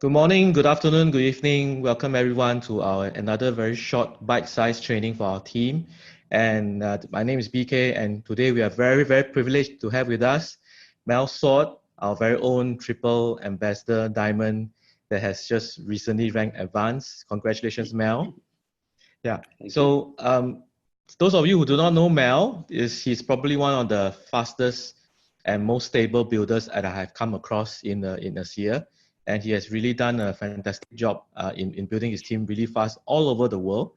Good morning, good afternoon, good evening. Welcome everyone to our another very short bite-sized training for our team. And my name is BK, and today we are very privileged to have with us Mel Sword, our very own triple ambassador diamond that has just recently ranked advanced. Congratulations, Mel. Yeah. Thank so those of you who do not know Mel, he's probably one of the fastest and most stable builders that I have come across in Asia. And he has really done a fantastic job in building his team really fast all over the world.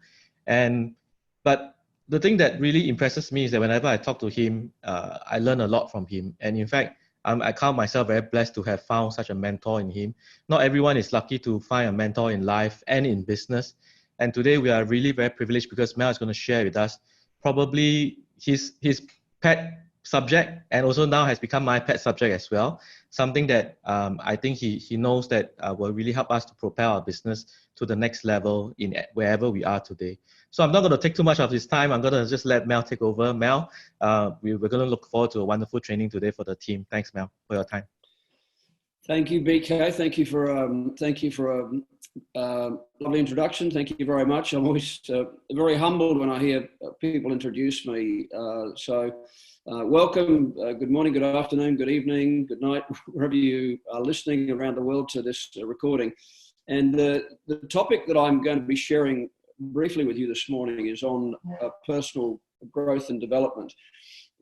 But the thing that really impresses me is that whenever I talk to him, I learn a lot from him. And in fact, I count myself very blessed to have found such a mentor in him. Not everyone is lucky to find a mentor in life and in business. And today we are really very privileged because Mel is going to share with us probably his pet subject, and also now has become my pet subject as well. Something that I think he knows that will really help us to propel our business to the next level in wherever we are today. So I'm not going to take too much of his time. I'm going to just let Mel take over. Mel, we're going to look forward to a wonderful training today for the team. Thanks, Mel, for your time. Thank you, BK. Thank you for lovely introduction. Thank you very much. I'm always very humbled when I hear people introduce me. Welcome. Good morning, good afternoon, good evening, good night, wherever you are listening around the world to this recording. And the topic that I'm going to be sharing briefly with you this morning is on personal growth and development.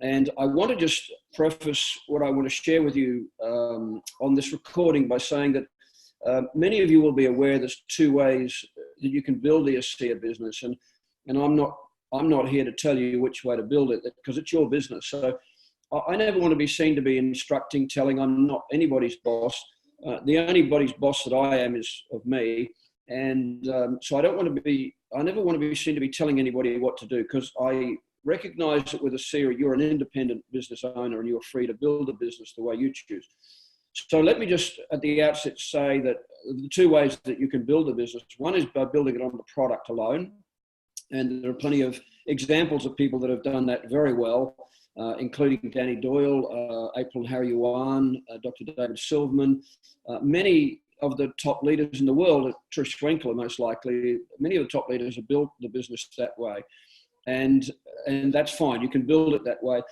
And I want to just preface what I want to share with you on this recording by saying that many of you will be aware there's two ways that you can build the ASEA business, and I'm not here to tell you which way to build it because it's your business. So I never want to be seen to be instructing, telling. I'm not anybody's boss. The only body's boss that I am is of me, and so I never want to be seen to be telling anybody what to do, because I recognize that with ASEA, you're an independent business owner and you're free to build a business the way you choose. So let me just at the outset say that the two ways that you can build a business, one is by building it on the product alone. And there are plenty of examples of people that have done that very well, including Danny Doyle, April Harry-Yuan, Dr. David Silverman, many of the top leaders in the world, Trish Schwenkler most likely, many of the top leaders have built the business that way. And that's fine. You can build it that way.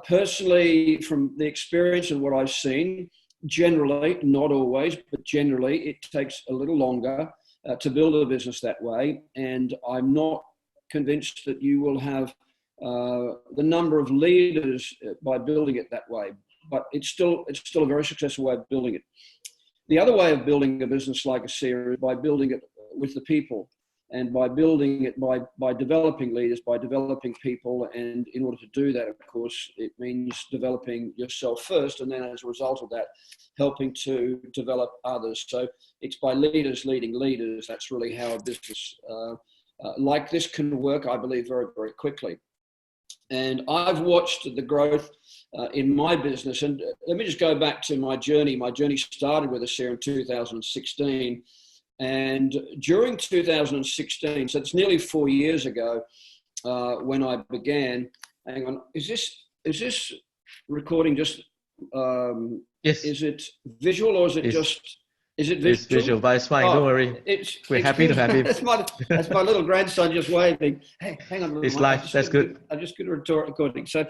Personally, from the experience and what I've seen, generally, not always, but generally, it takes a little longer to build a business that way. And I'm not convinced that you will have the number of leaders by building it that way. But it's still a very successful way of building it. The other way of building a business like ASEA is by building it with the people. And by building it by developing leaders, by developing people. And in order to do that, of course, it means developing yourself first. And then as a result of that, helping to develop others. So it's by leaders leading leaders. That's really how a business like this can work, I believe, very quickly. And I've watched the growth in my business. And let me just go back to my journey. My journey started with ASEA in 2016. And during 2016, so it's nearly 4 years ago when I began. Hang on, is this recording just? Yes. Is it visual or is it just? Is it visual? It's visual, but it's fine. Don't worry. We're happy to have him. That's my little grandson just waving. Hey, hang on. It's live. That's good. I just got a recording. So,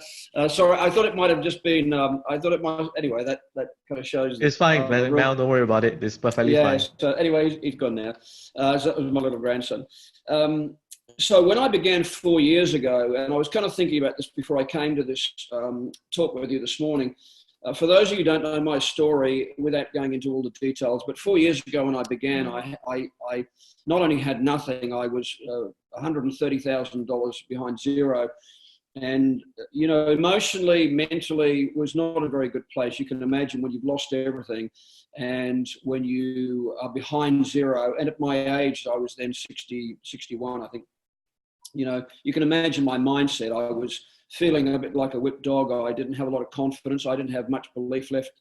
sorry. I thought it might have just been. Anyway, that kind of shows. It's fine, Mel. Don't worry about it. It's perfectly fine. So anyway, he's gone now. So that was my little grandson. So when I began 4 years ago, and I was kind of thinking about this before I came to this talk with you this morning. For those of you who don't know my story, without going into all the details, but 4 years ago when I began, I not only had nothing, I was $130,000 behind zero. And, you know, emotionally, mentally, was not a very good place. You can imagine when you've lost everything and when you are behind zero. And at my age, I was then 61, I think. You know, you can imagine my mindset. I was feeling a bit like a whipped dog. I didn't have a lot of confidence. I didn't have much belief left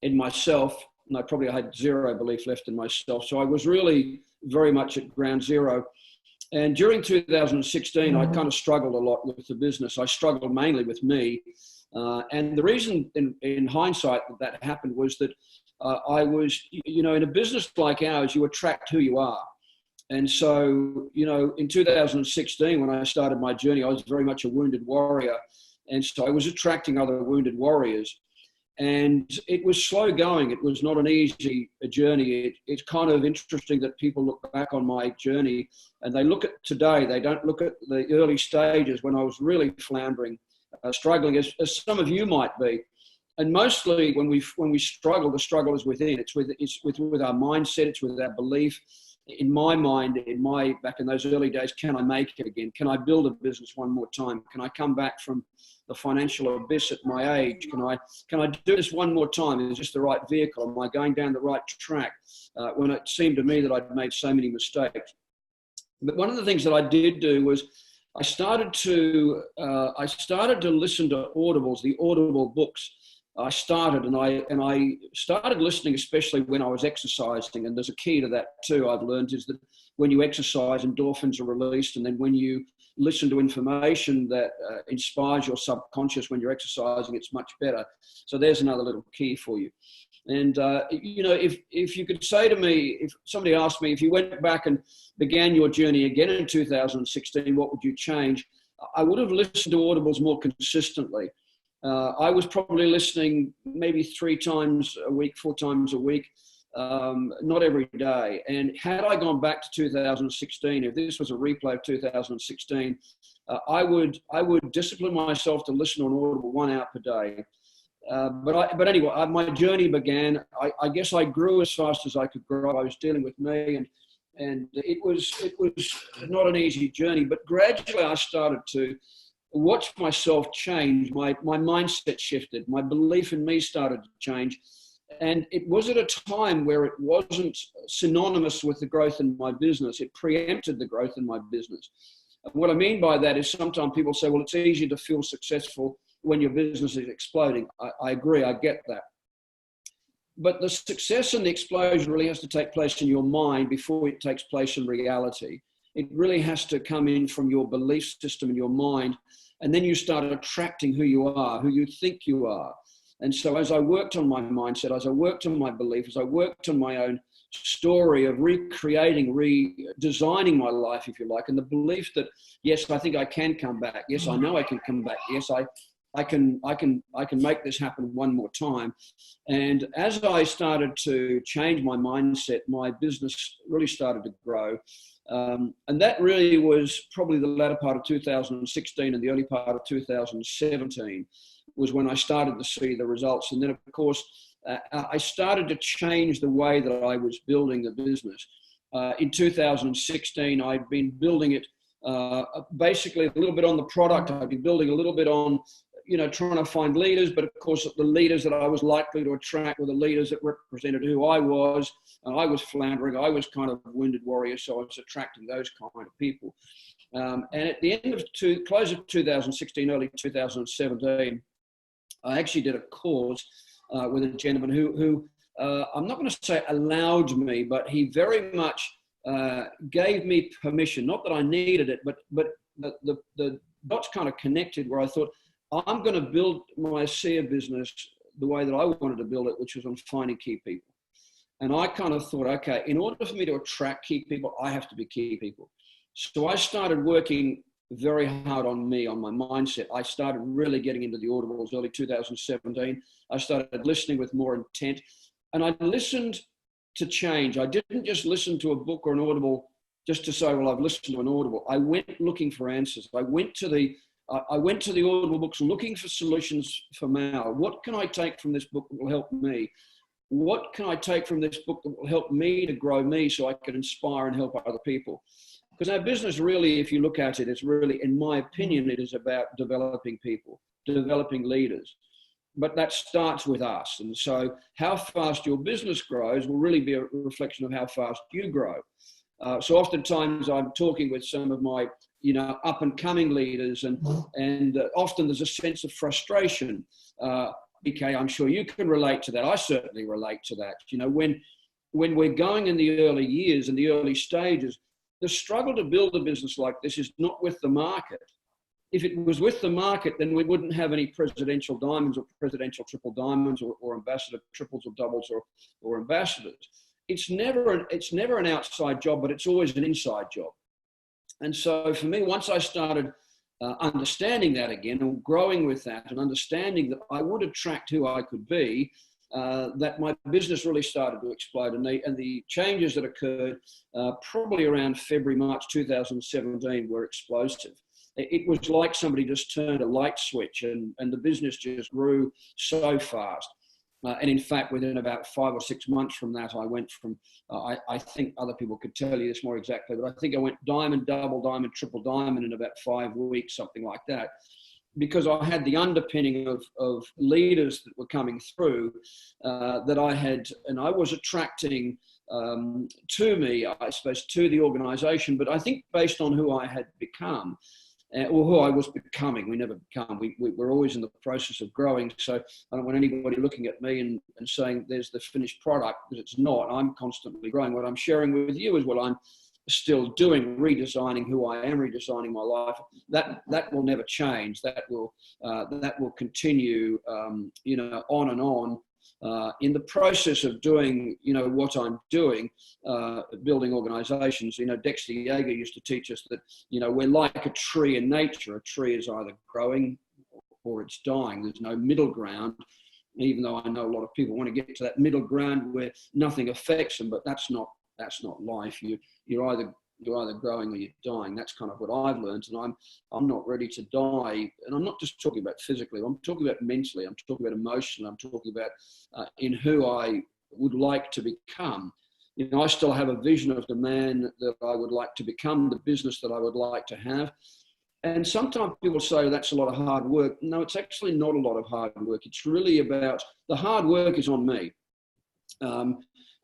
in myself. And I probably had zero belief left in myself. So I was really very much at ground zero. And during 2016, I kind of struggled a lot with the business. I struggled mainly with me. And the reason in hindsight that happened was that I was, in a business like ours, you attract who you are. And so, in 2016, when I started my journey, I was very much a wounded warrior. And so I was attracting other wounded warriors. And it was slow going. It was not an easy journey. It's kind of interesting that people look back on my journey and they look at today. They don't look at the early stages when I was really floundering, struggling, as some of you might be. And mostly when we struggle, the struggle is within. It's with our mindset. It's with our belief. In my mind, back in those early days, can I make it again? Can I build a business one more time? Can I come back from the financial abyss at my age? Can I do this one more time? Is this the right vehicle? Am I going down the right track? When it seemed to me that I'd made so many mistakes. But one of the things that I did do was I started to listen to audibles, the Audible books. I started listening, especially when I was exercising. And there's a key to that too, I've learned, is that when you exercise, endorphins are released. And then when you listen to information that inspires your subconscious when you're exercising, it's much better. So there's another little key for you. And, if you could say to me, if somebody asked me, if you went back and began your journey again in 2016, what would you change? I would have listened to audibles more consistently. I was probably listening maybe 3 times a week, 4 times a week, not every day. And had I gone back to 2016, if this was a replay of 2016, I would discipline myself to listen to an audible 1 hour per day. But anyway, my journey began. I guess I grew as fast as I could grow. I was dealing with me, and it was not an easy journey. But gradually, I started to watch myself change. My mindset shifted. My belief in me started to change. And it was at a time where it wasn't synonymous with the growth in my business. It preempted the growth in my business. And what I mean by that is sometimes people say, well, it's easier to feel successful when your business is exploding. I agree, I get that. But the success and the explosion really has to take place in your mind before it takes place in reality. It really has to come in from your belief system in your mind. And then you start attracting who you are, who you think you are. And so as I worked on my mindset, as I worked on my belief, as I worked on my own story of recreating, redesigning my life, if you like, and the belief that, yes, I think I can come back. Yes, I know I can come back. Yes, I can make this happen one more time. And as I started to change my mindset, my business really started to grow. And that really was probably the latter part of 2016 and the early part of 2017 was when I started to see the results. And then, of course, I started to change the way that I was building the business. In 2016, I'd been building it basically a little bit on the product. I'd been building a little bit on, trying to find leaders, but of course the leaders that I was likely to attract were the leaders that represented who I was. And I was floundering. I was kind of a wounded warrior, so I was attracting those kind of people. And at the end of close of 2016, early 2017, I actually did a course with a gentleman who I'm not going to say allowed me, but he very much gave me permission. Not that I needed it, but the dots kind of connected where I thought, I'm going to build my SEER business the way that I wanted to build it, which was on finding key people. And I kind of thought, okay, in order for me to attract key people, I have to be key people. So I started working very hard on me, on my mindset. I started really getting into the audibles early 2017. I started listening with more intent, and I listened to change. I didn't just listen to a book or an audible just to say, well, I've listened to an audible. I went looking for answers. I went to the audible books looking for solutions for Mal. What can I take from this book that will help me? What can I take from this book that will help me to grow me so I can inspire and help other people? Because our business really, if you look at it, is really, in my opinion, it is about developing people, developing leaders. But that starts with us. And so how fast your business grows will really be a reflection of how fast you grow. So oftentimes I'm talking with some of my, up and coming leaders, and often there's a sense of frustration. BK, I'm sure you can relate to that. I certainly relate to that. When we're going in the early years and the early stages, the struggle to build a business like this is not with the market. if it was with the market, then we wouldn't have any presidential diamonds or presidential triple diamonds or ambassador triples or doubles or ambassadors. It's never an outside job, but it's always an inside job. And so for me, once I started understanding that again and growing with that and understanding that I would attract who I could be, that my business really started to explode. And the changes that occurred probably around February, March 2017 were explosive. It was like somebody just turned a light switch and the business just grew so fast. And in fact, within about 5 or 6 months from that, I went from, I think other people could tell you this more exactly, but I think I went diamond, double diamond, triple diamond in about 5 weeks, something like that, because I had the underpinning of leaders that were coming through that I had, and I was attracting to me, I suppose, to the organization, but I think based on who I had become, or who I was becoming. We never become. We're always in the process of growing. So I don't want anybody looking at me and saying there's the finished product, because it's not. I'm constantly growing. What I'm sharing with you is what I'm still doing, redesigning who I am, redesigning my life. That will never change. That will continue, on and on. In the process of doing, what I'm doing, building organizations, Dexter Yeager used to teach us that, we're like a tree in nature. A tree is either growing or it's dying. There's no middle ground, even though I know a lot of people want to get to that middle ground where nothing affects them, but that's not life. You're either growing or you're dying. That's kind of what I've learned, and I'm not ready to die. And I'm not just talking about physically. I'm talking about mentally. I'm talking about emotionally. I'm talking about in who I would like to become. I still have a vision of the man that I would like to become, the business that I would like to have. And sometimes people say that's a lot of hard work. No, it's actually not a lot of hard work. It's really about, the hard work is on me.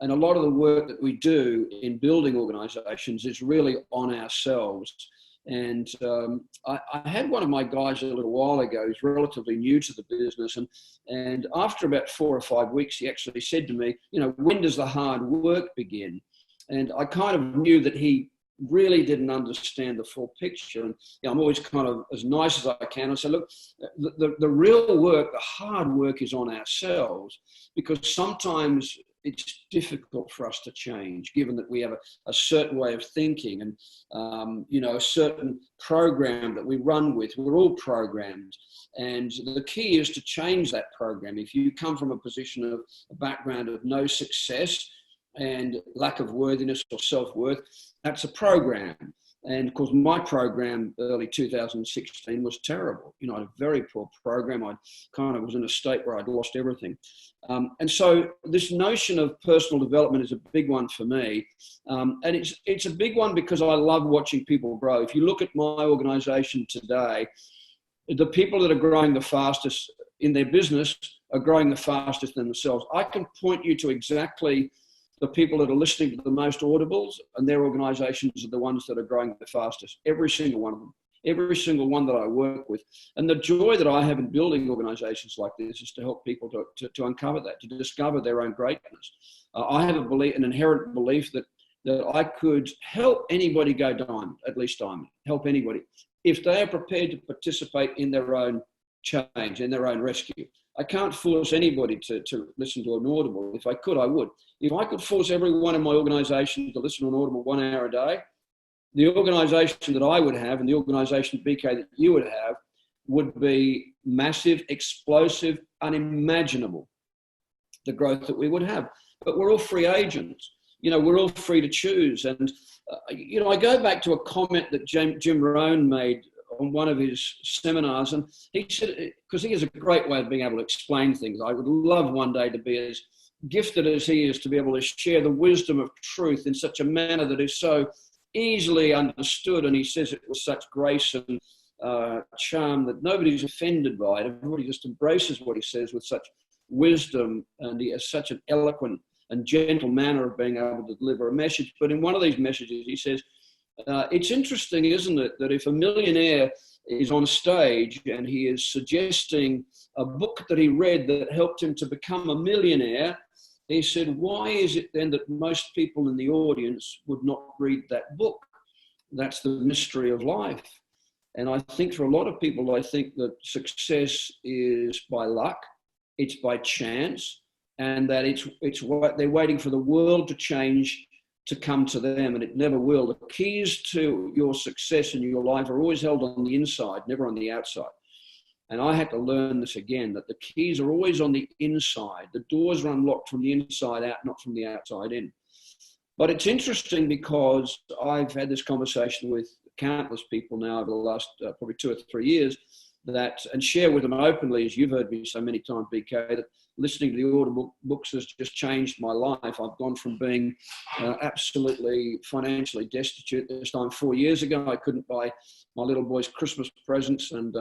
And a lot of the work that we do in building organizations is really on ourselves. And I had one of my guys a little while ago who's relatively new to the business. And after about 4 or 5 weeks, he actually said to me, when does the hard work begin? And I kind of knew that he really didn't understand the full picture. And I'm always kind of as nice as I can. I say, look, the real work, the hard work is on ourselves, because sometimes it's difficult for us to change, given that we have a certain way of thinking and, a certain program that we run with. We're all programmed. And the key is to change that program. If you come from a position of a background of no success and lack of worthiness or self-worth, that's a program. And of course, my program early 2016 was terrible. I had a very poor program. I kind of was in a state where I'd lost everything. And so this notion of personal development is a big one for me. And it's a big one because I love watching people grow. If you look at my organization today, the people that are growing the fastest in their business are growing the fastest in themselves. I can point you to exactly the people that are listening to the most audibles, and their organizations are the ones that are growing the fastest. Every single one of them, every single one that I work with. And the joy that I have in building organizations like this is to help people to uncover that, to discover their own greatness. I have an inherent belief that I could help anybody go diamond, at least diamond, help anybody, if they are prepared to participate in their own change, in their own rescue. I can't force anybody to listen to an audible. If I could, I would. If I could force everyone in my organization to listen to an audible 1 hour a day, the organization that I would have and the organization, BK, that you would have would be massive, explosive, unimaginable, the growth that we would have. But we're all free agents. We're all free to choose. And, I go back to a comment that Jim Rohn made on one of his seminars, and he said, because he has a great way of being able to explain things. I would love one day to be as gifted as he is, to be able to share the wisdom of truth in such a manner that is so easily understood. And he says it with such grace and charm that nobody's offended by it. Everybody just embraces what he says with such wisdom, and he has such an eloquent and gentle manner of being able to deliver a message. But in one of these messages, he says, it's interesting, isn't it, that if a millionaire is on stage and he is suggesting a book that he read that helped him to become a millionaire, he said, why is it then that most people in the audience would not read that book? That's the mystery of life. And I think for a lot of people, I think that success is by luck, it's by chance, and that it's what they're waiting for the world to change to come to them, and it never will. The keys to your success in your life are always held on the inside, never on the outside. And I had to learn this again, that the keys are always on the inside. The doors are unlocked from the inside out, not from the outside in. But it's interesting because I've had this conversation with countless people now over the last probably 2 or 3 years, that, and share with them openly, as you've heard me so many times, BK, that listening to the audible books has just changed my life. I've gone from being absolutely financially destitute this time 4 years ago. I couldn't buy my little boy's Christmas presents, and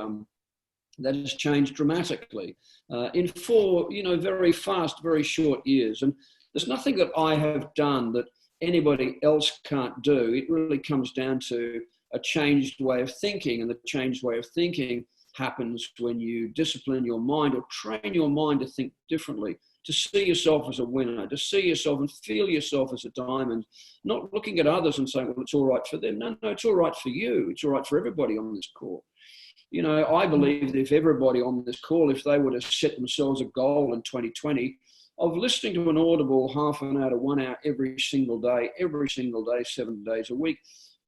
that has changed dramatically in 4, very fast, very short years. And there's nothing that I have done that anybody else can't do. It really comes down to a changed way of thinking, and the changed way of thinking happens when you discipline your mind or train your mind to think differently, to see yourself as a winner, to see yourself and feel yourself as a diamond, not looking at others and saying, well, it's all right for them. No, it's all right for you. It's all right for everybody on this call. I believe that if everybody on this call, if they were to set themselves a goal in 2020 of listening to an audible half an hour to 1 hour every single day, 7 days a week,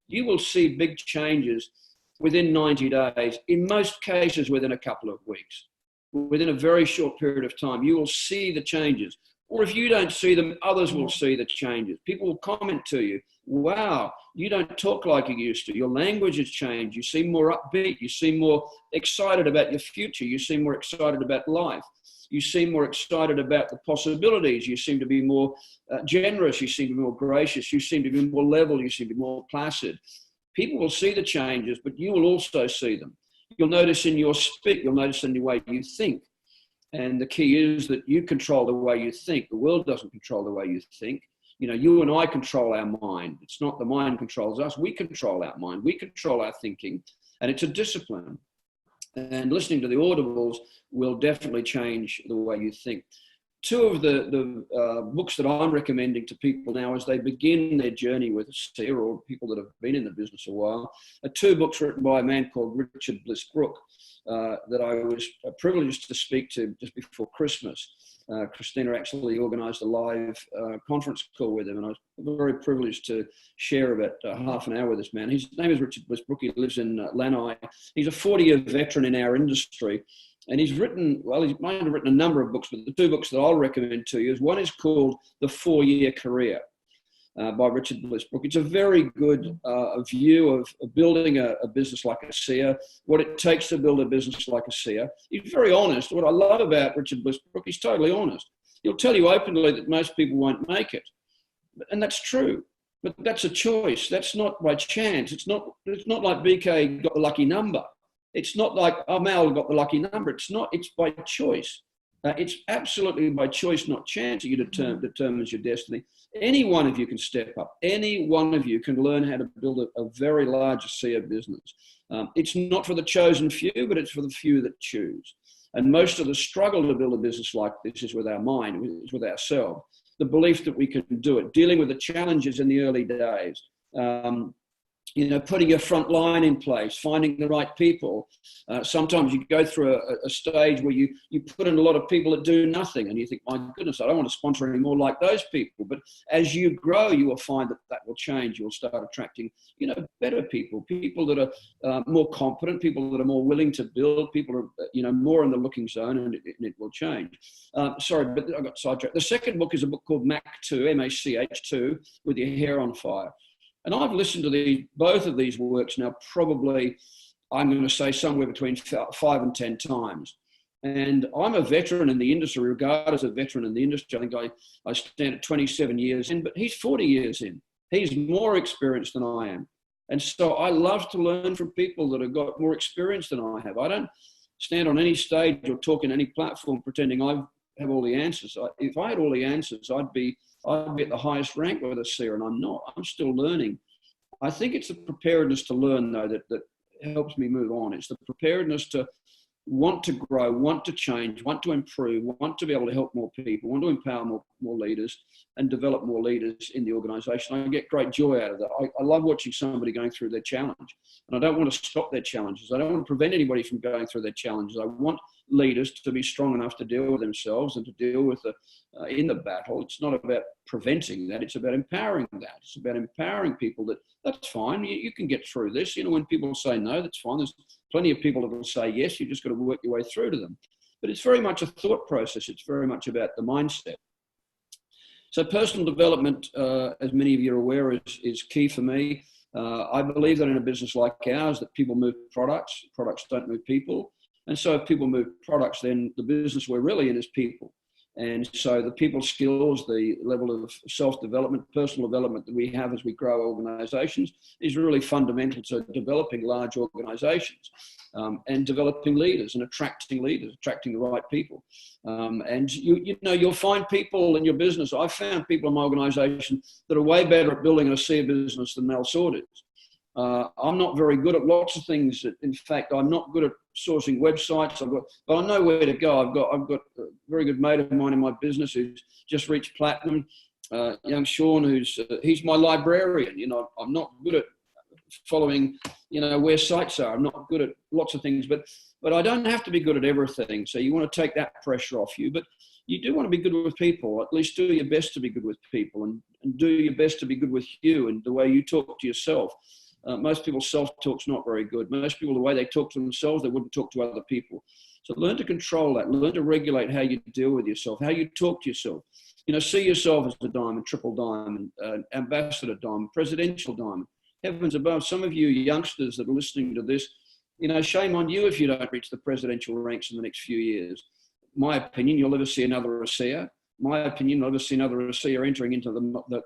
you will see big changes within 90 days, in most cases within a couple of weeks. Within a very short period of time, you will see the changes. Or if you don't see them, others will see the changes. People will comment to you, wow, you don't talk like you used to. Your language has changed. You seem more upbeat. You seem more excited about your future. You seem more excited about life. You seem more excited about the possibilities. You seem to be more generous. You seem to be more gracious. You seem to be more level. You seem to be more placid. People will see the changes, but you will also see them. You'll notice in your speak, you'll notice in the way you think. And the key is that you control the way you think. The world doesn't control the way you think. You and I control our mind. It's not the mind controls us. We control our mind. We control our thinking. And it's a discipline. And listening to the audibles will definitely change the way you think. 2 of the books that I'm recommending to people now as they begin their journey with a seer, or people that have been in the business a while, are 2 books written by a man called Richard Bliss Brooke that I was privileged to speak to just before Christmas. Christina actually organised a live conference call with him, and I was very privileged to share about half an hour with this man. His name is Richard Bliss Brooke. He lives in Lanai. He's a 40-year veteran in our industry. And he's written, well, he might have written a number of books, but the 2 books that I'll recommend to you is, one is called The 4-Year Career by Richard Bliss Brooke. It's a very good view of building a business like a seer, what it takes to build a business like a seer. He's very honest. What I love about Richard Bliss Brooke, he's totally honest. He'll tell you openly that most people won't make it. And that's true. But that's a choice. That's not by chance. It's not like BK got the lucky number. It's not like, oh, Mal got the lucky number. It's not. It's by choice. It's absolutely by choice, not chance, that you determines your destiny. Any one of you can step up. Any one of you can learn how to build a very large SEO business. It's not for the chosen few, but it's for the few that choose. And most of the struggle to build a business like this is with our mind, is with ourselves. The belief that we can do it, dealing with the challenges in the early days. Putting your front line in place, finding the right people. Sometimes you go through a stage where you put in a lot of people that do nothing, and you think, my goodness, I don't want to sponsor any more like those people. But as you grow, you will find that will change. You'll start attracting, better people that are more competent, people that are more willing to build, people are, more in the looking zone, and it will change. Sorry, but I got sidetracked. The second book is a book called Mach 2, M-A-C-H 2, With Your Hair on Fire. And I've listened to both of these works now probably, I'm going to say, somewhere between 5 and 10 times. And I'm a veteran in the industry, regarded as a veteran in the industry. I think I stand at 27 years in, but he's 40 years in. He's more experienced than I am. And so I love to learn from people that have got more experience than I have. I don't stand on any stage or talk in any platform pretending I have all the answers. If I had all the answers, I'd be at the highest rank with a seer, and I'm not. I'm still learning. I think it's the preparedness to learn, though, that helps me move on. It's the preparedness to want to grow, want to change, want to improve, want to be able to help more people, want to empower more more leaders and develop more leaders in the organization. I get great joy out of that. I love watching somebody going through their challenge, and I don't want to stop their challenges. I don't want to prevent anybody from going through their challenges. I want leaders to be strong enough to deal with themselves and to deal with in the battle. It's not about preventing that. It's about empowering that. It's about empowering people that that's fine. You can get through this. You know, when people say no, that's fine. There's plenty of people that will say yes. You just got to work your way through to them. But it's very much a thought process. It's very much about the mindset. So personal development, as many of you are aware, is key for me. I believe that in a business like ours, that people move products. Products don't move people. And so if people move products, then the business we're really in is people. And so the people skills, the level of self-development, personal development that we have as we grow organizations is really fundamental to developing large organizations and developing leaders and attracting leaders, attracting the right people. And you know, you'll find people in your business. I've found people in my organization that are way better at building a sea business than Mel Sword is. I'm not very good at lots of things. In fact, I'm not good at sourcing websites. But I know where to go. I've got a very good mate of mine in my business who's just reached platinum. Young Sean, he's my librarian. You know, I'm not good at following, you know, where sites are. I'm not good at lots of things, but I don't have to be good at everything. So you want to take that pressure off you, but you do want to be good with people. At least do your best to be good with people, and do your best to be good with you and the way you talk to yourself. Most people's self-talk's not very good. Most people, the way they talk to themselves, they wouldn't talk to other people. So learn to control that. Learn to regulate how you deal with yourself, how you talk to yourself. You know, see yourself as a diamond, triple diamond, ambassador diamond, presidential diamond. Heavens above, some of you youngsters that are listening to this, you know, shame on you if you don't reach the presidential ranks in the next few years. My opinion, you'll never see another ASEA. My opinion, you'll never see another ASEA entering into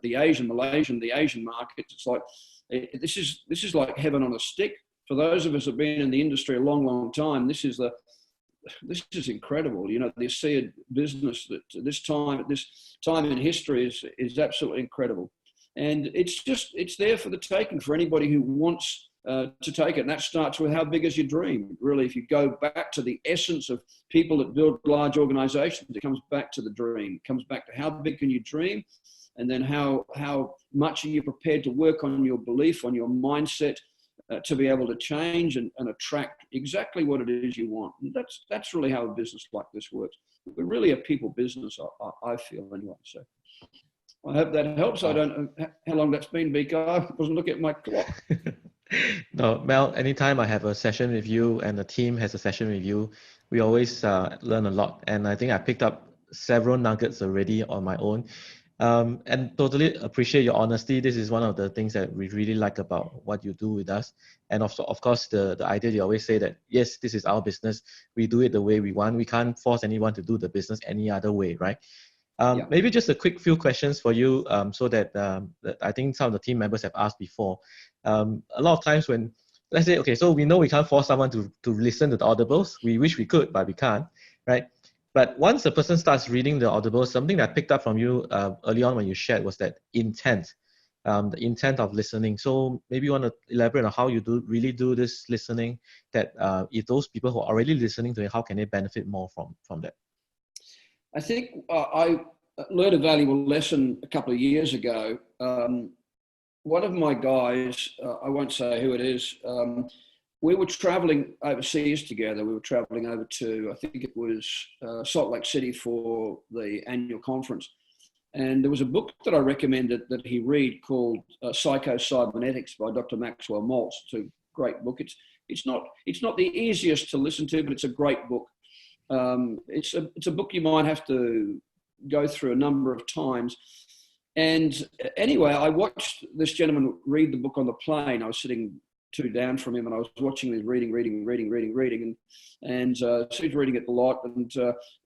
the Asian, Malaysian, the Asian markets. It's like, this is like heaven on a stick. For those of us who've been in the industry a long, long time, this is incredible. You know, the ASEA business at this time in history is absolutely incredible. And it's there for the taking for anybody who wants to take it. And that starts with how big is your dream. Really, if you go back to the essence of people that build large organizations, it comes back to the dream. It comes back to how big can you dream? And then how much are you prepared to work on your belief, on your mindset, to be able to change and attract exactly what it is you want. And that's really how a business like this works. We're really a people business, I feel anyway. So I hope that helps. I don't know how long that's been, Biko. I wasn't looking at my clock. No, Mel, anytime I have a session with you and the team has a session with you, we always learn a lot. And I think I picked up several nuggets already on my own. And totally appreciate your honesty. This is one of the things that we really like about what you do with us. And of course, the idea you always say that, yes, this is our business. We do it the way we want. We can't force anyone to do the business any other way, right? Yeah. Maybe just a quick few questions for you so that I think some of the team members have asked before. A lot of times when, let's say, okay, so we know we can't force someone to listen to the audibles. We wish we could, but we can't, right? But once a person starts reading the audible, something that I picked up from you early on when you shared was that intent, the intent of listening. So maybe you want to elaborate on how you really do this listening, that if those people who are already listening to it, how can they benefit more from that? I think I learned a valuable lesson a couple of years ago. One of my guys, I won't say who it is, we were traveling overseas together. We were traveling over to, I think it was Salt Lake City for the annual conference. And there was a book that I recommended that he read called Psycho-Cybernetics by Dr. Maxwell Maltz. It's a great book. It's not the easiest to listen to, but it's a great book. It's a book you might have to go through a number of times. And anyway, I watched this gentleman read the book on the plane. I was sitting two down from him, and I was watching him reading, and so he's reading it a lot. And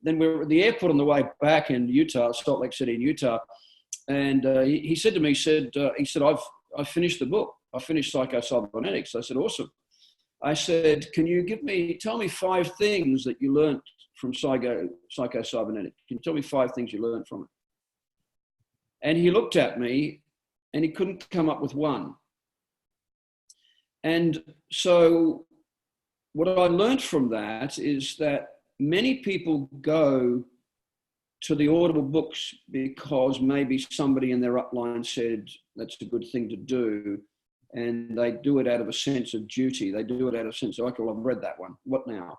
then we were at the airport on the way back in Utah, Salt Lake City in Utah, and he said to me, he said, I've finished the book. I finished Psycho-Cybernetics. I said, awesome. I said, can you tell me 5 things that you learned from Psycho-Cybernetics? Can you tell me 5 things you learned from it? And he looked at me, and he couldn't come up with one. And so what I learned from that is that many people go to the Audible books because maybe somebody in their upline said that's a good thing to do, and they do it out of a sense of duty. They do it out of a sense of, okay, well, I've read that one. What now?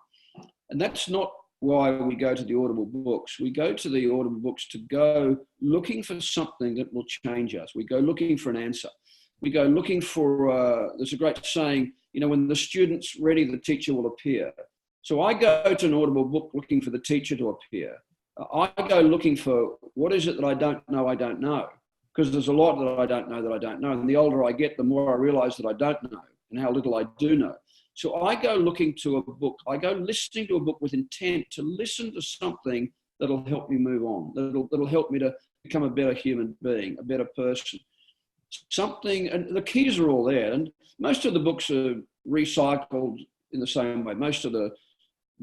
And that's not why we go to the Audible books. We go to the Audible books to go looking for something that will change us. We go looking for an answer. We go looking for, there's a great saying, you know, when the student's ready, the teacher will appear. So I go to an Audible book looking for the teacher to appear. I go looking for what is it that I don't know, because there's a lot that I don't know. And the older I get, the more I realize that I don't know and how little I do know. So I go looking to a book. I go listening to a book with intent to listen to something that'll help me move on, that'll help me to become a better human being, a better person. Something, and the keys are all there. And most of the books are recycled in the same way. Most of the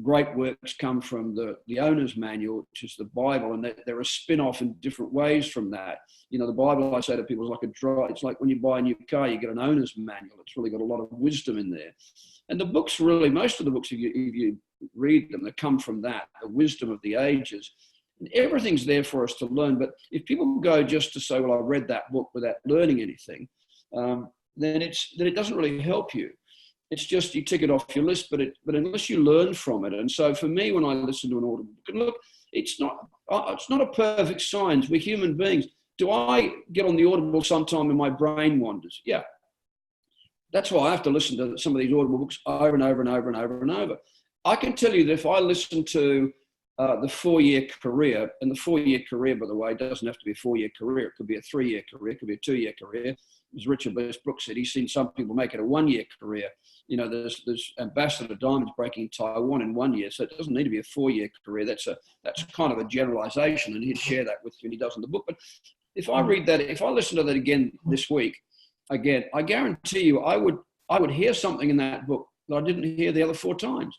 great works come from the owner's manual, which is the Bible, and they're a spin-off in different ways from that. You know, the Bible, I say to people, is like it's like when you buy a new car, you get an owner's manual. It's really got a lot of wisdom in there. And the books really, most of the books, if you read them, they come from that, the wisdom of the ages. And everything's there for us to learn. But if people go just to say, well, I read that book without learning anything, then it doesn't really help you. It's just you tick it off your list, but unless you learn from it. And so for me, when I listen to an Audible book, and look, it's not a perfect science. We're human beings. Do I get on the Audible sometime and my brain wanders? Yeah. That's why I have to listen to some of these Audible books over and over and over and over and over. I can tell you that if I listen to the 4-year career, and the 4-year career, by the way, doesn't have to be a 4-year career. It could be a 3-year career. It could be a 2-year career. As Richard Brooks said, he's seen some people make it a 1-year career. You know, there's Ambassador Diamonds breaking in Taiwan in 1 year, so it doesn't need to be a 4-year career. That's kind of a generalization, and he'd share that with you, and he does in the book. But if I read that, if I listen to that again this week, again, I guarantee you, I would hear something in that book that I didn't hear the other 4 times,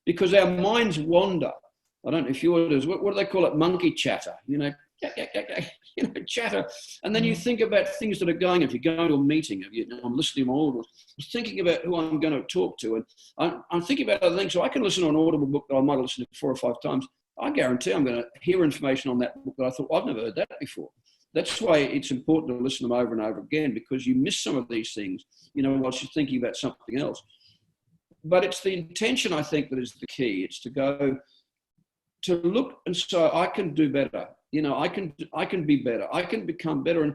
because our minds wander. I don't know if yours, what do they call it? Monkey chatter, chatter. And then you think about things that are going, if you're going to a meeting, I'm listening to my Audible, I'm thinking about who I'm going to talk to. And I'm thinking about other things. So I can listen to an Audible book that I might have listened to 4 or 5 times. I guarantee I'm going to hear information on that book that I thought, I've never heard that before. That's why it's important to listen to them over and over again, because you miss some of these things, whilst you're thinking about something else. But it's the intention, I think, that is the key. It's to go to look and so I can do better. I can be better. I can become better. And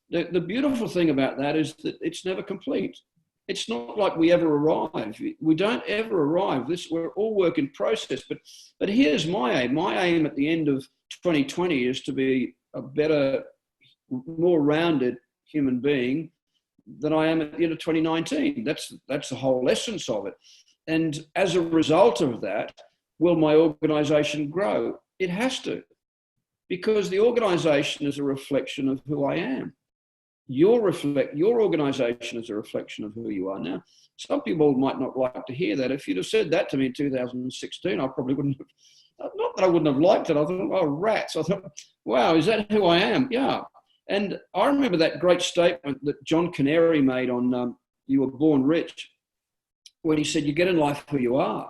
the beautiful thing about that is that it's never complete. It's not like we ever arrive. We don't ever arrive. We're all work in process. But here's my aim. My aim at the end of 2020 is to be a better, more rounded human being than I am at the end of 2019. That's the whole essence of it. And as a result of that, will my organization grow? It has to, because the organization is a reflection of who I am. Your organization is a reflection of who you are. Now, some people might not like to hear that. If you'd have said that to me in 2016, I probably wouldn't have, not that I wouldn't have liked it. I thought, oh, rats. I thought, wow, is that who I am? Yeah. And I remember that great statement that John Canary made on You Were Born Rich, when he said, you get in life who you are.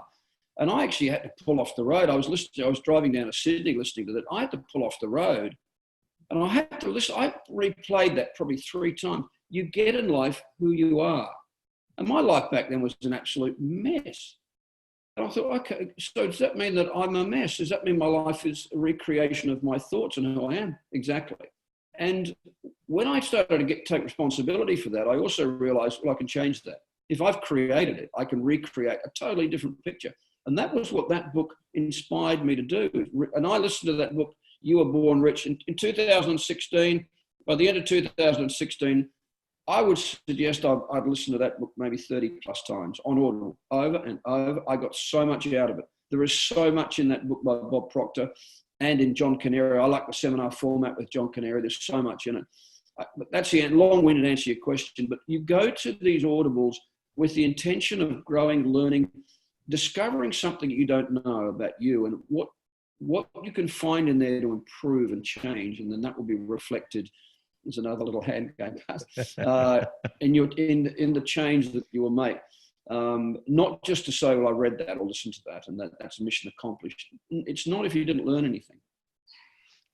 And I actually had to pull off the road. I was driving down to Sydney listening to that. I had to pull off the road. And I had to listen. I replayed that probably 3 times. You get in life who you are. And my life back then was an absolute mess. And I thought, okay, so does that mean that I'm a mess? Does that mean my life is a recreation of my thoughts and who I am? Exactly. And when I started to take responsibility for that, I also realized, well, I can change that. If I've created it, I can recreate a totally different picture. And that was what that book inspired me to do. And I listened to that book, You Were Born Rich, in 2016. By the end of 2016, I would suggest I'd listened to that book maybe 30 plus times on Audible, over and over. I got so much out of it. There is so much in that book by Bob Proctor and in John Canary. I like the seminar format with John Canary. There's so much in it. But that's the long-winded answer to your question. But you go to these Audibles with the intention of growing, learning, discovering something you don't know about you and what you can find in there to improve and change, and then that will be reflected. There's another little hand game in the change that you will make. Not just to say, well, I read that or listen to that, and that's mission accomplished. It's not if you didn't learn anything.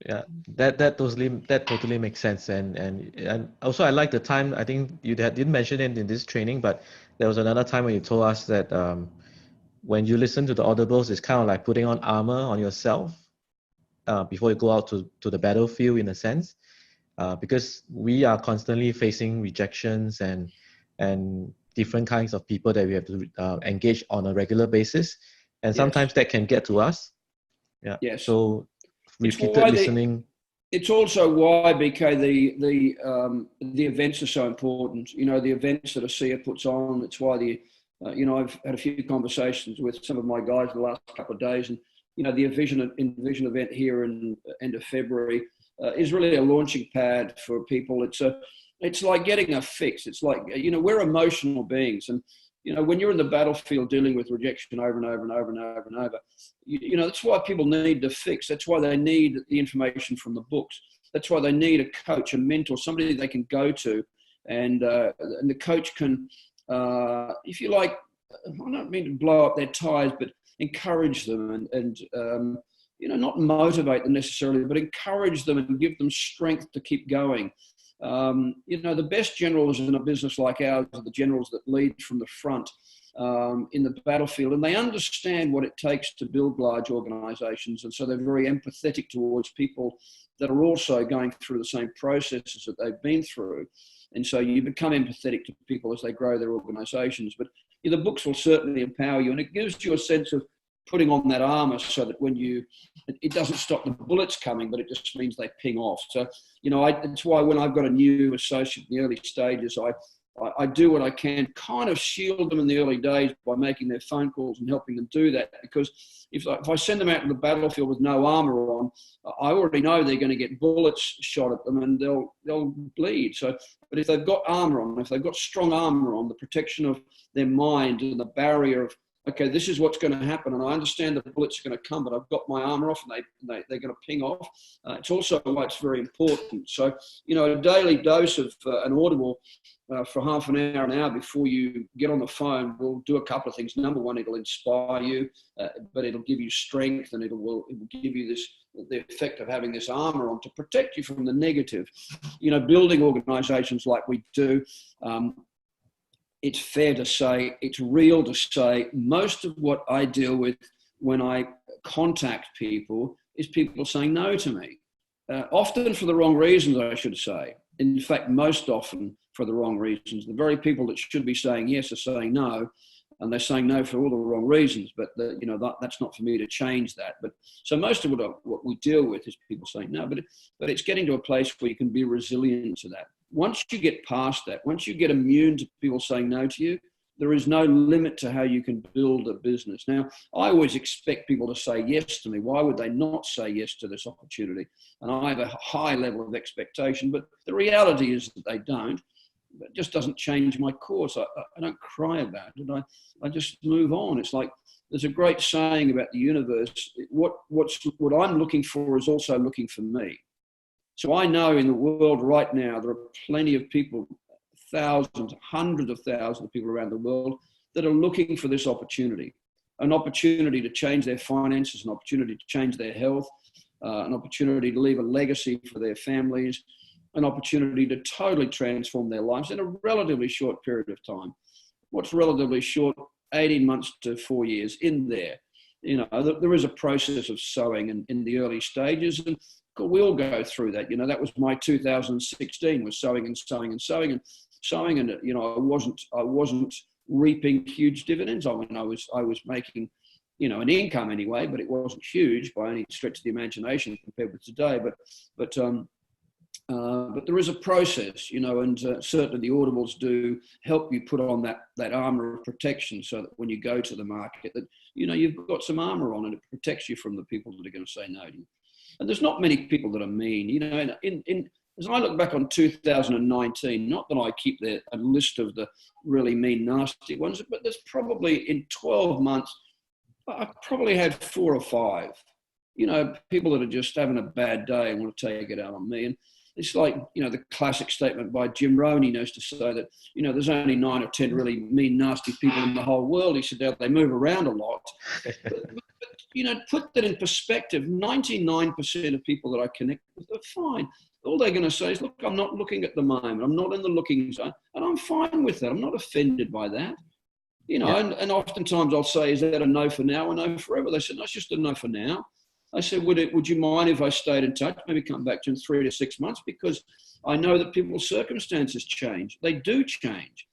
Yeah, that totally makes sense, and also I like the time. I think didn't mention it in this training, but there was another time when you told us that when you listen to the audibles, it's kind of like putting on armor on yourself before you go out to the battlefield, in a sense, because we are constantly facing rejections and different kinds of people that we have to engage on a regular basis, and Yes, sometimes that can get to us. Yeah, yes. so It's repeated why listening. it's also why, BK, the events are so important. You know, the events that a seer puts on. It's why I've had a few conversations with some of my guys the last couple of days, and the Envision event here in end of February is really a launching pad for people. It's like getting a fix. It's like, we're emotional beings, and when you're in the battlefield dealing with rejection over and over and over and over and over, that's why people need to fix. That's why they need the information from the books. That's why they need a coach, a mentor, somebody they can go to, and the coach can, if you like, I don't mean to blow up their tires, but encourage them and not motivate them necessarily, but encourage them and give them strength to keep going. The best generals in a business like ours are the generals that lead from the front in the battlefield, and they understand what it takes to build large organizations. And so they're very empathetic towards people that are also going through the same processes that they've been through. And so you become empathetic to people as they grow their organizations. But the books will certainly empower you, and it gives you a sense of putting on that armor so that when it doesn't stop the bullets coming, but it just means they ping off. So, it's why when I've got a new associate in the early stages, I do what I can, kind of shield them in the early days by making their phone calls and helping them do that. Because if I send them out to the battlefield with no armor on, I already know they're going to get bullets shot at them and they'll bleed. So, but if they've got armor on, if they've got strong armor on, the protection of their mind and the barrier of, okay, this is what's going to happen, and I understand the bullets are going to come, but I've got my armor off, and they're going to ping off. It's also why it's very important. So, a daily dose of an audible for half an hour before you get on the phone will do a couple of things. Number one, it'll inspire you, but it'll give you strength, and it will give you the effect of having this armor on to protect you from the negative. Building organizations like we do, it's fair to say, it's real to say, most of what I deal with when I contact people is people saying no to me. Often for the wrong reasons, I should say. In fact, most often for the wrong reasons. The very people that should be saying yes are saying no, and they're saying no for all the wrong reasons. But that's not for me to change that. But so most of what we deal with is people saying no. But it's getting to a place where you can be resilient to that. Once you get past that, once you get immune to people saying no to you, there is no limit to how you can build a business. Now, I always expect people to say yes to me. Why would they not say yes to this opportunity? And I have a high level of expectation, but the reality is that they don't. It just doesn't change my course. I don't cry about it. I just move on. It's like there's a great saying about the universe. What I'm looking for is also looking for me. So I know in the world right now, there are plenty of people, thousands, hundreds of thousands of people around the world that are looking for this opportunity, an opportunity to change their finances, an opportunity to change their health, an opportunity to leave a legacy for their families, an opportunity to totally transform their lives in a relatively short period of time. What's relatively short? 18 months to 4 years in there. There is a process of sowing in the early stages, and we all go through that. That was my 2016, was sowing and sowing and sowing and sowing, and I wasn't reaping huge dividends. I mean, I was making an income anyway, but it wasn't huge by any stretch of the imagination compared with today. But there is a process, and certainly the audibles do help you put on that armor of protection, so that when you go to the market, that you've got some armor on, and it protects you from the people that are going to say no to you. And there's not many people that are mean. As I look back on 2019, not that I keep a list of the really mean, nasty ones, but there's probably in 12 months, I probably had 4 or 5, people that are just having a bad day and want to take it out on me. And it's like, the classic statement by Jim Rohn, he used to say that, there's only 9 or 10 really mean, nasty people in the whole world. He said, they move around a lot. put that in perspective. 99% of people that I connect with are fine. All they're going to say is, look, I'm not looking at the moment. I'm not in the looking zone. And I'm fine with that. I'm not offended by that. Yeah. And oftentimes I'll say, is that a no for now or no forever? They said, no, it's just a no for now. I said, would you mind if I stayed in touch, maybe come back to in 3 to 6 months? Because I know that people's circumstances change. They do change.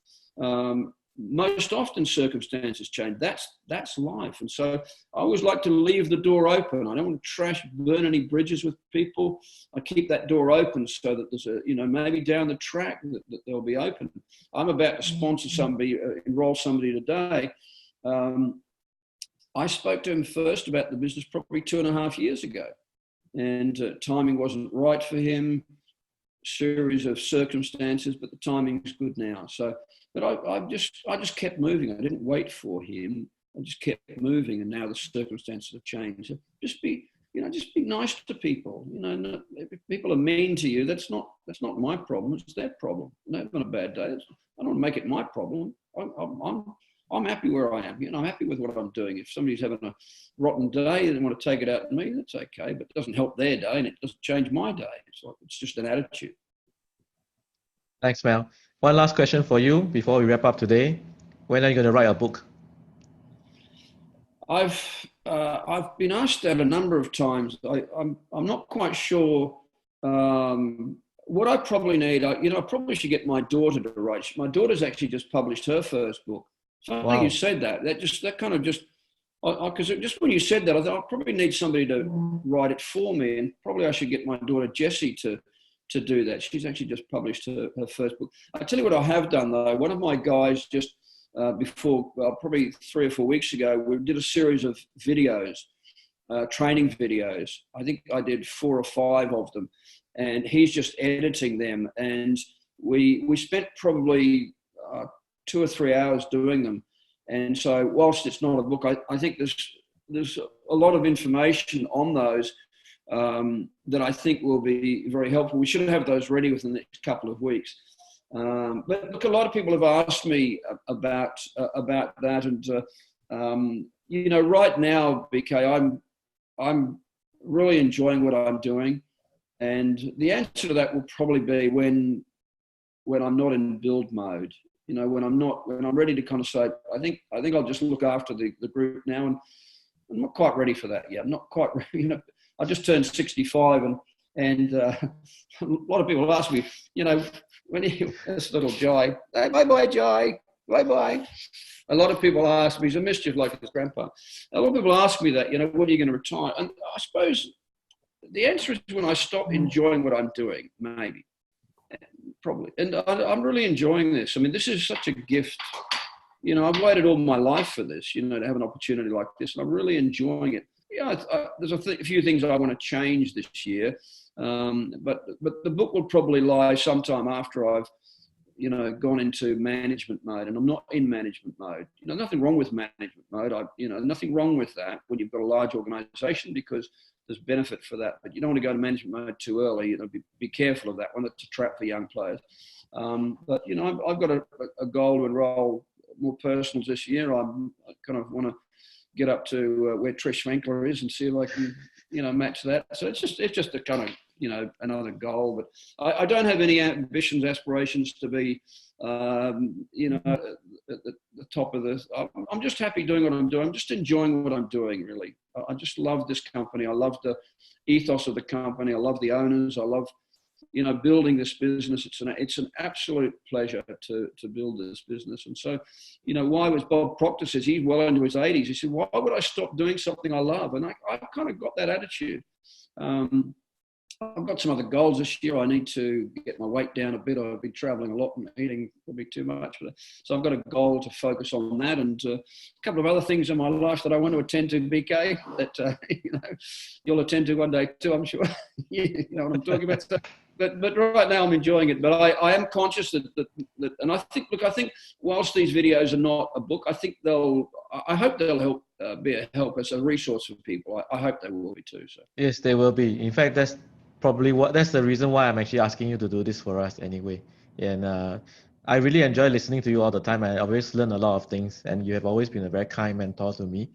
Most often circumstances change. That's life. And so I always like to leave the door open. I don't want to burn any bridges with people. I keep that door open so that there's maybe down the track that they'll be open. I'm about to sponsor somebody, enroll somebody today. I spoke to him first about the business probably 2.5 years ago, and timing wasn't right for him. Series of circumstances, but the timing's good now. So, but I just kept moving. I didn't wait for him. I just kept moving, and now the circumstances have changed. So just be nice to people. If people are mean to you, that's not my problem. It's their problem. They're having a bad day. I don't want to make it my problem. I'm happy where I am. I'm happy with what I'm doing. If somebody's having a rotten day and they want to take it out on me, that's okay. But it doesn't help their day, and it doesn't change my day. It's just an attitude. Thanks, Mel. One last question for you before we wrap up today. When are you going to write a book? I've been asked that a number of times. I'm not quite sure. What I probably need, I probably should get my daughter to write. My daughter's actually just published her first book. Funny Wow. you said that. Because just when you said that, I thought I probably need somebody to write it for me, and probably I should get my daughter Jessie to do that. She's actually just published her first book. I tell you what I have done though. One of my guys just probably 3 or 4 weeks ago, we did a series of videos, training videos. I think I did 4 or 5 of them, and he's just editing them. And we spent probably 2 or 3 hours doing them. And so whilst it's not a book, I think there's a lot of information on those that I think will be very helpful. We should have those ready within the next couple of weeks. But look, a lot of people have asked me about that, and right now, BK, I'm really enjoying what I'm doing, and the answer to that will probably be when I'm not in build mode. When I'm ready to kind of say, I think I'll just look after the group now, and I'm not quite ready for that yet. I'm not quite ready. I just turned 65, and a lot of people ask me, when this little Jai, hey, bye-bye, Jai, bye-bye. A lot of people ask me, he's a mischief like his grandpa. A lot of people ask me that, when are you going to retire? And I suppose the answer is when I stop enjoying what I'm doing, maybe, probably. And I'm really enjoying this. I mean, this is such a gift. I've waited all my life for this, to have an opportunity like this, and I'm really enjoying it. There's a few things I want to change this year, but the book will probably lie sometime after I've, gone into management mode, and I'm not in management mode. Nothing wrong with management mode. Nothing wrong with that when you've got a large organisation, because there's benefit for that. But you don't want to go to management mode too early. Be careful of that one. It's a trap for young players. But I've got a goal to enrol more personals this year. I kind of want to get up to where Trish Winkler is and see if I can, match that. So it's just a kind of, another goal. But I don't have any ambitions, aspirations to be, at the top of this. I'm just happy doing what I'm doing. I'm just enjoying what I'm doing, really. I just love this company. I love the ethos of the company. I love the owners. I love, building this business. It's an absolute pleasure to build this business. And so, why was Bob Proctor says he's well into his 80s. He said, why would I stop doing something I love? And I've kind of got that attitude. I've got some other goals this year. I need to get my weight down a bit. I've been traveling a lot and eating probably too much. So I've got a goal to focus on that, and a couple of other things in my life that I want to attend to, BK, that you'll attend to one day too, I'm sure. You know what I'm talking about. So, but right now I'm enjoying it. But I am conscious that and I think whilst these videos are not a book, I hope they'll help be a help as a resource for people. I hope they will be too. So yes, they will be. In fact, that's the reason why I'm actually asking you to do this for us anyway. And I really enjoy listening to you all the time. I always learn a lot of things, and you have always been a very kind mentor to me.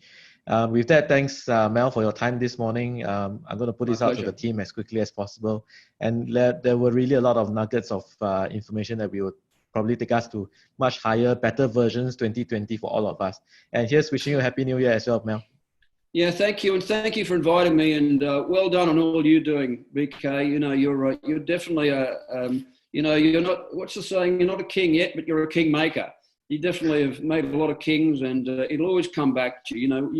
With that, thanks, Mel, for your time this morning. I'm going to put My this out to the pleasure. team as quickly as possible. And there were really a lot of nuggets of information that we would probably take us to much higher, better versions 2020 for all of us. And here's wishing you a Happy New Year as well, Mel. Yeah, thank you, and thank you for inviting me. And well done on all you're doing, BK. You know, you're definitely you're not. What's the saying? You're not a king yet, but you're a king maker. You definitely have made a lot of kings, and it'll always come back to you. You know,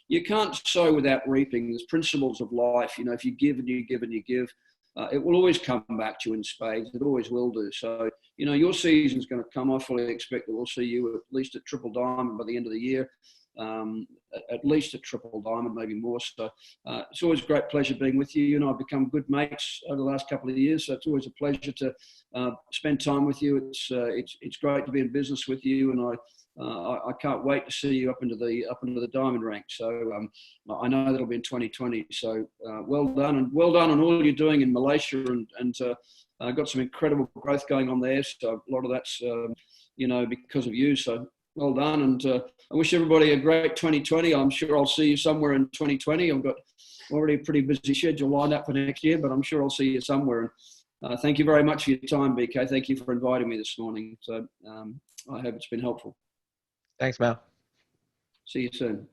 you can't sow without reaping. There's principles of life. You know, if you give and you give and you give, it will always come back to you in spades. It always will do. So, you know, your season's going to come. I fully expect that we'll see you at least at Triple Diamond by the end of the year. At least a Triple Diamond, maybe more. So it's always a great pleasure being with you. You and I have become good mates over the last couple of years. So it's always a pleasure to spend time with you. It's great to be in business with you, and I can't wait to see you up into the diamond rank. So I know that'll be in 2020. So well done, and well done on all you're doing in Malaysia, and got some incredible growth going on there. So a lot of that's because of you. So well done, and I wish everybody a great 2020. I'm sure I'll see you somewhere in 2020. I've got already a pretty busy schedule lined up for next year, but I'm sure I'll see you somewhere. Thank you very much for your time, BK. Thank you for inviting me this morning. So I hope it's been helpful. Thanks, Mel. See you soon.